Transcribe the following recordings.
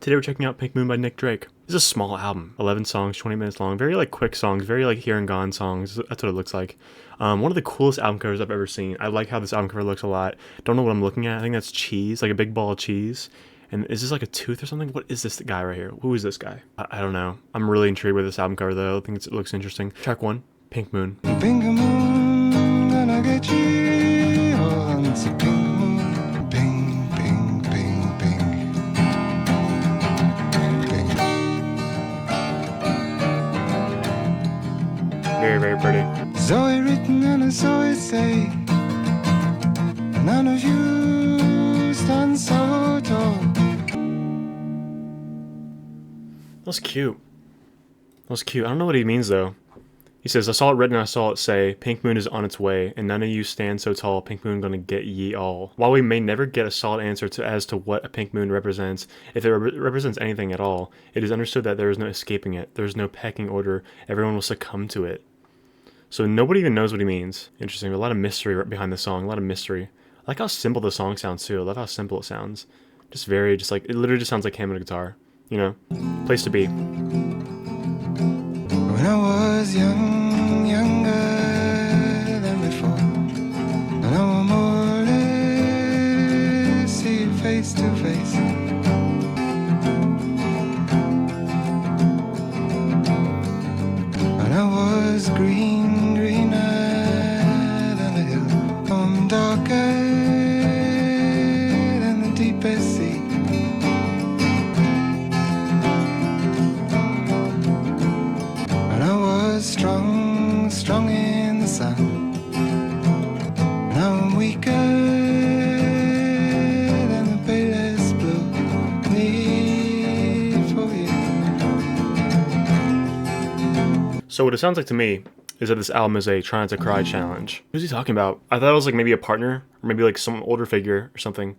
Today we're checking out Pink Moon by Nick Drake. It's a small album, 11 songs, 20 minutes long, very like quick songs, very like here and gone songs. That's what it looks like. One of the coolest album covers I've ever seen. I like how this album cover looks a lot. Don't know what I'm looking at. I think that's cheese, like a big ball of cheese. And is this like a tooth or something? What is this guy right here? Who is this guy? I don't know. I'm really intrigued with this album cover though. I think it looks interesting. Track 1, Pink Moon. Pink moon, gonna get you. Oh, it's a pink moon. Pink, pink, pink, pink. Pink. Very, very pretty. Zoe written and a Zoe say. None of you stand so tall. That was cute. That was cute. I don't know what he means though. He says, I saw it written, I saw it say, Pink Moon is on its way, and none of you stand so tall, Pink Moon gonna get ye all. While we may never get a solid answer as to what a pink moon represents, if it represents anything at all, it is understood that there is no escaping it. There is no pecking order. Everyone will succumb to it. So nobody even knows what he means. Interesting. A lot of mystery behind the song. A lot of mystery. I like how simple the song sounds too. I love how simple it sounds. Just very, just like, it literally just sounds like him and a guitar. You know? Place to be. When I was young, younger than before, and I will more or less see you face to face. When I was green, greener than the hill, darker than the deepest sea. Strong, strong in the sun. Now I'm weaker than the palest blue. Need for you. So what it sounds like to me is that this album is a try not to cry challenge. Who's he talking about? I thought it was like maybe a partner, or maybe like some older figure or something.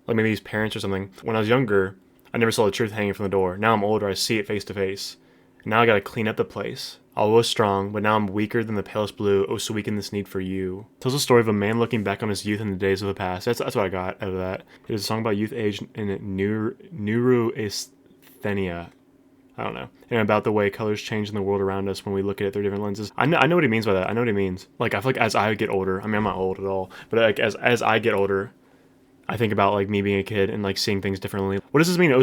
Like maybe his parents or something. When I was younger, I never saw the truth hanging from the door. Now I'm older, I see it face to face. And now I gotta clean up the place. I was strong, but now I'm weaker than the palest blue. Oh, so weak in this need for you. Tells the story of a man looking back on his youth and the days of the past. That's what I got out of that. It is a song about youth, age, and neurasthenia. I don't know. And about the way colors change in the world around us when we look at it through different lenses. I know what he means by that. I know what he means. Like, I feel like as I get older, I mean, I'm not old at all, but like as I get older, I think about like me being a kid and like seeing things differently. What does this mean? Oh,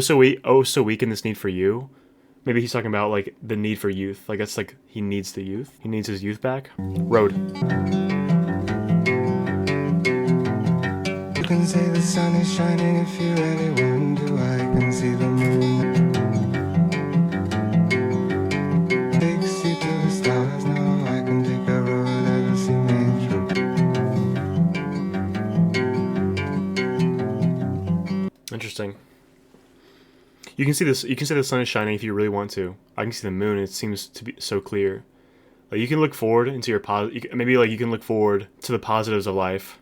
so weak in this need for you. Maybe he's talking about like the need for youth. Like that's like he needs the youth. He needs his youth back. Road. You can say the sun is shining if you really want to. I can see the moon. Takes you to the stars now. I can take a road that'll see me through. Interesting. You can see this. You can say the sun is shining if you really want to. I can see the moon. It seems to be so clear. Like you can look forward into your maybe like you can look forward to the positives of life.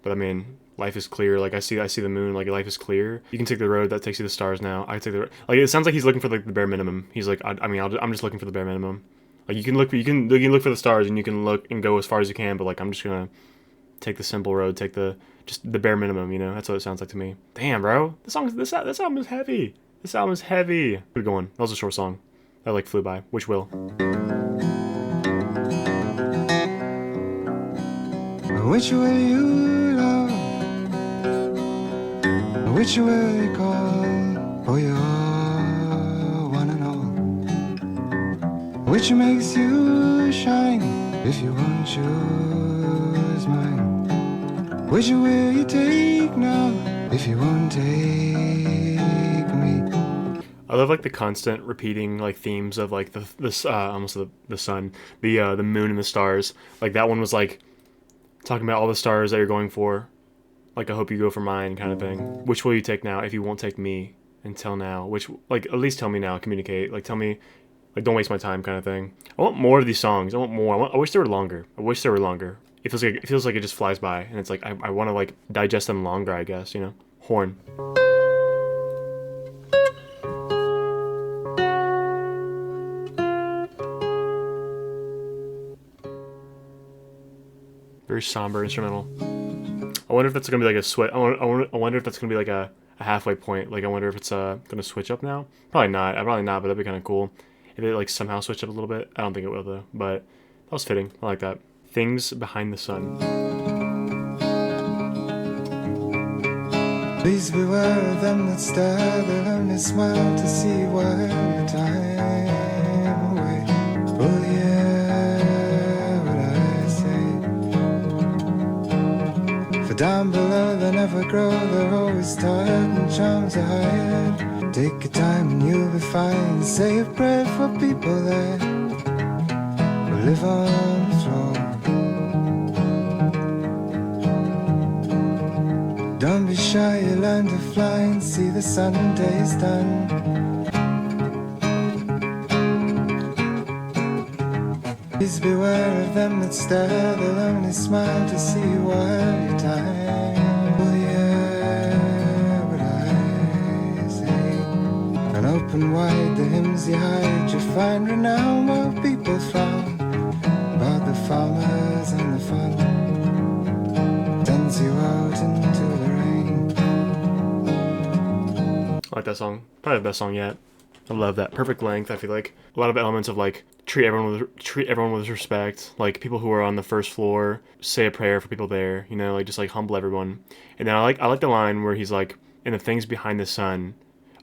But I mean, life is clear. Like I see the moon. Like life is clear. You can take the road that takes you to the stars now. I take the like. It sounds like he's looking for like the bare minimum. He's like, I'm just looking for the bare minimum. Like you can look for the stars and you can look and go as far as you can. But like I'm just gonna take the simple road. Take just the bare minimum. You know, that's what it sounds like to me. Damn, bro. This album is heavy. This album is heavy. Keep going. That was a short song. That like flew by. Which will. Which will you love? Which will you call for your one and all? Which makes you shine if you won't choose mine? Which will you take now if you won't take me? I love like the constant repeating like themes of like almost the sun, the moon and the stars. Like that one was like talking about all the stars that you're going for. Like I hope you go for mine kind of thing. Which will you take now if you won't take me until now? Which like at least tell me now, communicate. Like tell me, like don't waste my time kind of thing. I want more of these songs. I want more. I wish they were longer. It feels like it just flies by and it's like I want to like digest them longer, I guess, you know. Horn. Very somber instrumental. I wonder if that's gonna be like a sweat. I wonder if that's gonna be like a a halfway point. Like I wonder if it's gonna switch up now. Probably not. Probably not, but that'd be kind of cool if it like somehow switched up a little bit. I don't think it will though. But that was fitting. I like that. Things behind the sun. Please beware of them that stare, they'll only smile to see while your time away. Oh yeah, what I say. For down below they never grow, they're always tired and charms are hired. Take your time and you'll be fine. Say a prayer for people there who live on the floor. Don't be shy, you learn to fly and see the Sunday's done. Please beware of them that stare, they'll only smile to see you while your time. Oh yeah, what I say. And open wide the hymns you hide, you find renown while people frown about the farmers and the fun. Sends you out into the rain. I like that song. Probably the best song yet. I love that. Perfect length. I feel like a lot of elements of like treat everyone with respect. Like people who are on the first floor say a prayer for people there. You know, like just like humble everyone. And then I like the line where he's like, "And the things behind the sun."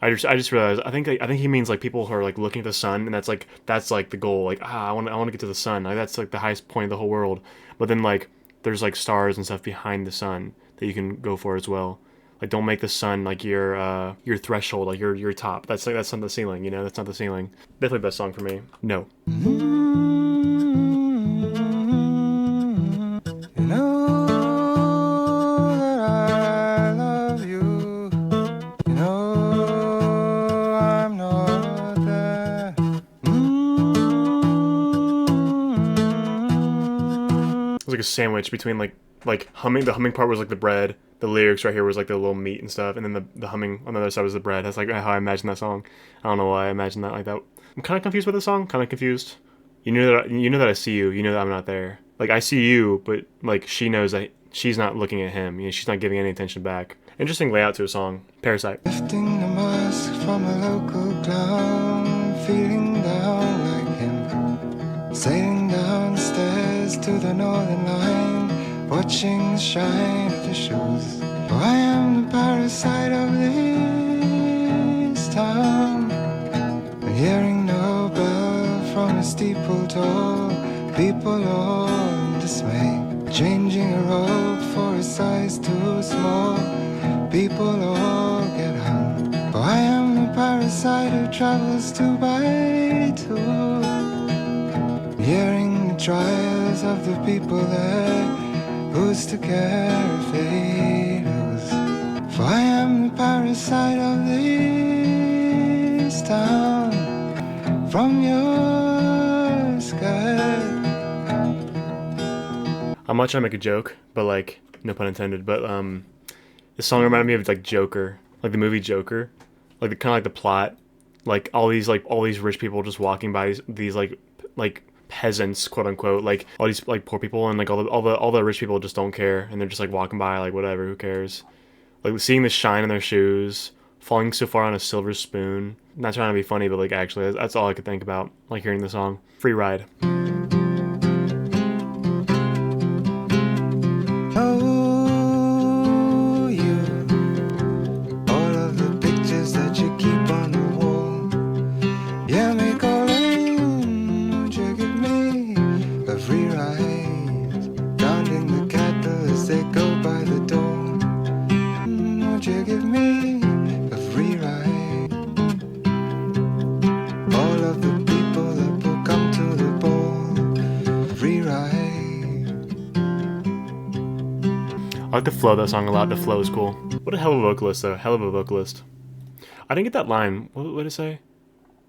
I just realized I think he means like people who are like looking at the sun, and that's like the goal. Like I want to get to the sun. Like that's like the highest point of the whole world. But then like there's like stars and stuff behind the sun that you can go for as well. Like don't make the sun like your threshold, like your top. That's not the ceiling, you know. That's not the ceiling. Definitely best song for me. No. You know that I love you. You know I'm not there. It was like a sandwich between like humming. The humming part was like the bread. The lyrics right here was like the little meat and stuff, and then the humming on the other side was the bread. That's like how I imagined that song. I don't know why I imagined that like that. I'm kind of confused with the song. Kind of confused. You know that I see you. You know that I'm not there. Like I see you, but like she knows that she's not looking at him. You know, she's not giving any attention back. Interesting layout to a song. Parasite. Lifting the mask from a local clown, feeling down like him, sailing downstairs to the northern line, watching the shine of the shoes. Oh, I am the parasite of this town, and hearing no bell from a steeple tall, people all in dismay, changing a robe for a size too small, people all get hung. Oh, I am the parasite who travels two by two, hearing the trials of the people there, who's to care if they lose? For I am the parasite of this town, from your skirt. I'm not trying to make a joke, but like no pun intended. But this song reminded me of like Joker, like the movie Joker, like the kind of like the plot, like all these rich people just walking by these like peasants, quote unquote, like all these like poor people, and like all the rich people just don't care, and they're just like walking by like whatever, who cares? Like seeing the shine in their shoes, falling so far on a silver spoon. Not trying to be funny, but like actually that's all I could think about like hearing the song. Free Ride. Oh, you, all of the pictures that you keep on the wall. Yeah, me calling, won't you give me a free ride? Counting the cattle as they go by the door. Won't you give me a free ride? All of the people that will come to the ball. Free ride. I like the flow of that song a lot. The flow is cool. What a hell of a vocalist, though. Hell of a vocalist. I didn't get that line. What did it say?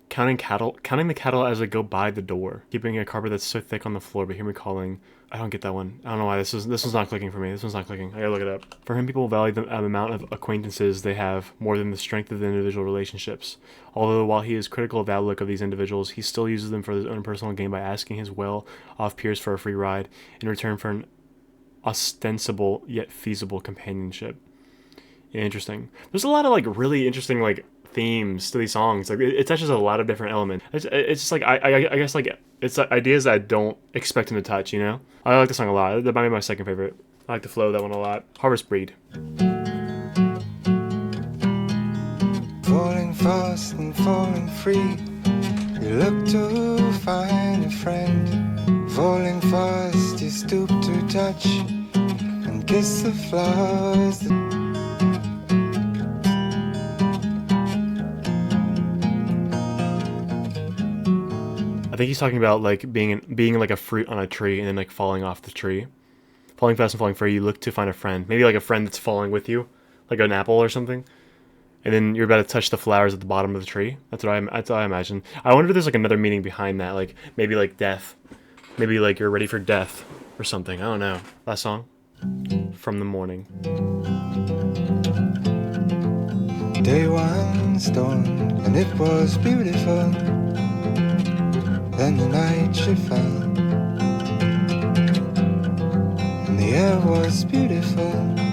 Counting the cattle as they go by the door. Keeping a carpet that's so thick on the floor, but hear me calling. I don't get that one. I don't know why this one's not clicking for me. This one's not clicking. I gotta look it up. For him, people value the amount of acquaintances they have more than the strength of the individual relationships. Although while he is critical of the outlook of these individuals, he still uses them for his own personal gain by asking his well-off peers for a free ride in return for an ostensible yet feasible companionship. Interesting. There's a lot of like really interesting like themes to these songs. Like it touches a lot of different elements. It's just like I guess like it's ideas that I don't expect him to touch. You know, I like the song a lot. That might be my second favorite. I like the flow of that one a lot. Harvest Breed. Falling fast and falling free, you look to find a friend. Falling fast, you stoop to touch and kiss the flowers that I think he's talking about like being like a fruit on a tree and then like falling off the tree. Falling fast and falling free, you look to find a friend. Maybe like a friend that's falling with you, like an apple or something. And then you're about to touch the flowers at the bottom of the tree. That's what I imagine. I wonder if there's like another meaning behind that, like maybe like death, maybe like you're ready for death or something. I don't know. That song, From the Morning. day one stormed, and it was beautiful. Then the night she fell, and the air was beautiful.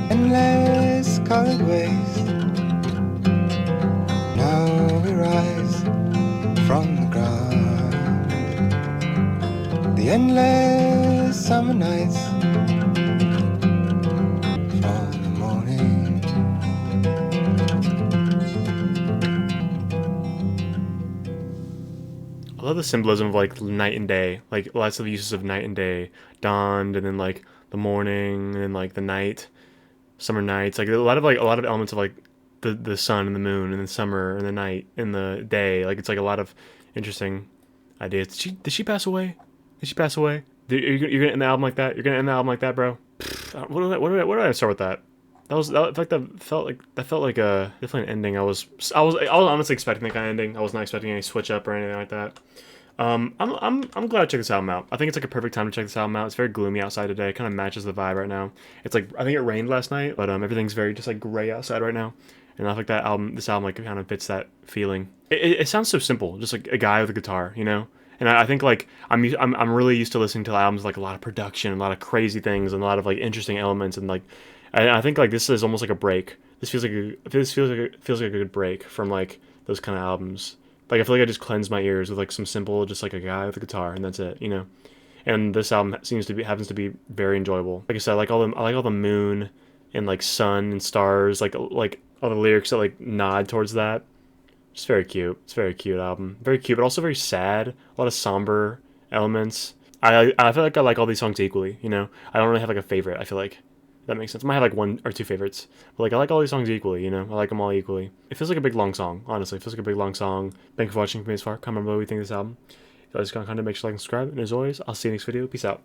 Endless colored waves. Now we rise from the ground. The endless summer nights from the morning. I love the symbolism of like night and day, like lots of uses of night and day, dawned, and then like the morning, and then like the night, summer nights, like a lot of elements of like the sun and the moon, and the summer and the night and the day. Like it's like a lot of interesting ideas. Did she pass away? Did she pass away? You're gonna end the album like that? You're gonna end the album like that, bro? What did I start with that? In fact that felt like a definitely an ending. I was honestly expecting that kind of ending. I was not expecting any switch up or anything like that. I'm glad I checked this album out. I think it's like a perfect time to check this album out. It's very gloomy outside today. It kind of matches the vibe right now. It's like I think it rained last night, but everything's very just like gray outside right now. And I think this album like kind of fits that feeling. It sounds so simple, just like a guy with a guitar, you know. And I think like I'm really used to listening to albums with, like a lot of production, a lot of crazy things, and a lot of like interesting elements, and like I think like this is almost like a break. This feels like a good break from like those kind of albums. Like I feel like I just cleanse my ears with like some simple, just like a guy with a guitar, and that's it, you know. And this album happens to be very enjoyable. Like I said, I like all the moon and like sun and stars, like all the lyrics that like nod towards that. Just very cute. It's a very cute album. Very cute, but also very sad. A lot of somber elements. I feel like I like all these songs equally. You know, I don't really have like a favorite. I feel like that makes sense. I might have like one or two favorites, but like I like all these songs equally. You know, I like them all equally. It feels like a big long song. Honestly, it feels like a big long song. Thank you for watching from me this far. Comment below what you think of this album. If you guys can kind of make sure to like and subscribe. And as always, I'll see you next video. Peace out.